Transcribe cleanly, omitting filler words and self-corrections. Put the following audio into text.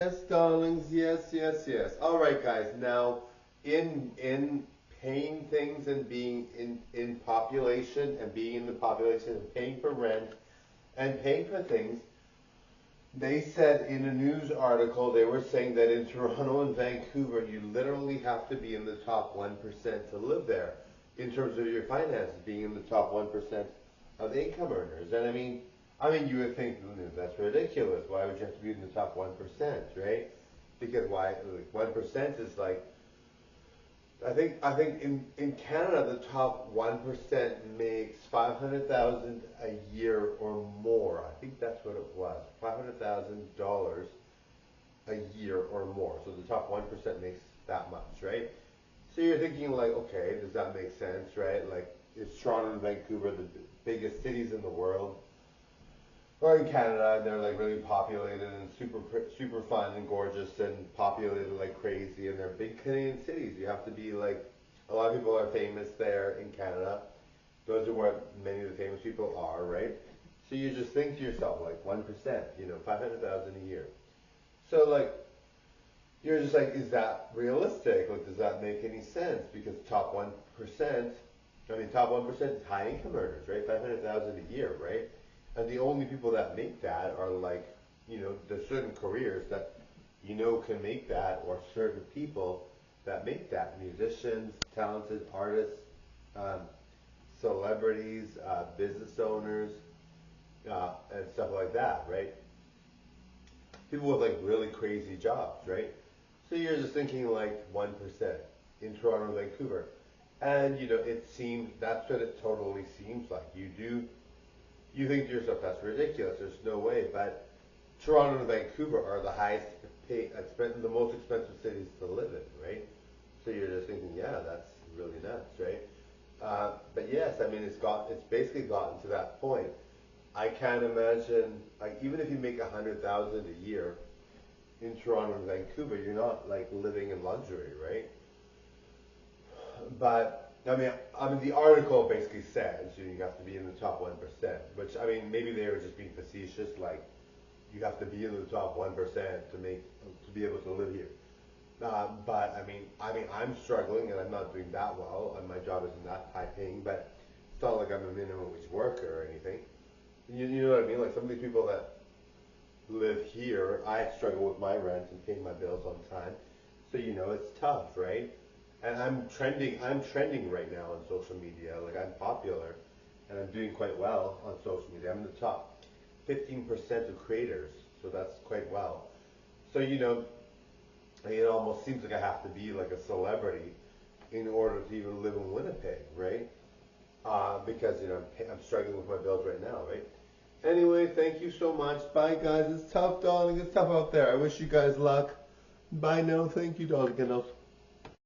Yes, darlings. Yes, yes, yes. All right, guys. Now, in paying things and being in population and being in the population and paying for rent and paying for things, they said in a news article they were saying that in Toronto and Vancouver you literally have to be in the top 1% to live there in terms of your finances, being in the top 1% of income earners. And I mean, you would think that's ridiculous. Why would you have to be in the top 1%, right? Because why? Like 1% is like I think in Canada the top 1% makes 500,000 a year or more. I think that's what it was, $500,000 a year or more. So the top 1% makes that much, right? So you're thinking like, okay, does that make sense, right? Like, is Toronto and Vancouver the biggest cities in the world? Or in Canada, and they're like really populated and super fun and gorgeous and populated like crazy, and they're big Canadian cities. You have to be like, a lot of people are famous there in Canada. Those are where many of the famous people are, right? So you just think to yourself like 1%, 500,000 a year. So like you're just like, is that realistic? Like, does that make any sense? Because top 1%, top 1% is high income earners, right? 500,000 a year, right? And the only people that make that are like, there's certain careers that can make that, or certain people that make that. Musicians, talented artists, um, celebrities, business owners, and stuff like that, right? People with like really crazy jobs, right? So you're just thinking like 1% in Toronto and Vancouver. And it seems that's what it totally seems like. You think to yourself, that's ridiculous. There's no way. But Toronto and Vancouver are the the most expensive cities to live in, right? So you're just thinking, yeah, that's really nuts, right? But yes, I mean, it's basically gotten to that point. I can't imagine, like, even if you make 100,000 a year in Toronto and Vancouver, you're not like living in luxury, right? But I mean, the article basically says you have to be in the top 1%, which I mean, maybe they were just being facetious, like you have to be in the top 1% to be able to live here. But I mean, I'm struggling and I'm not doing that well, and my job isn't that high paying. But it's not like I'm a minimum wage worker or anything. You know what I mean? Like some of these people that live here, I struggle with my rent and paying my bills on time. So it's tough, right? And I'm trending right now on social media. Like I'm popular, and I'm doing quite well on social media. I'm in the top 15% of creators, so that's quite well. So it almost seems like I have to be like a celebrity in order to even live in Winnipeg, right? Because I'm struggling with my bills right now, right? Anyway, thank you so much. Bye, guys. It's tough, darling. It's tough out there. I wish you guys luck. Bye now. Thank you, darling.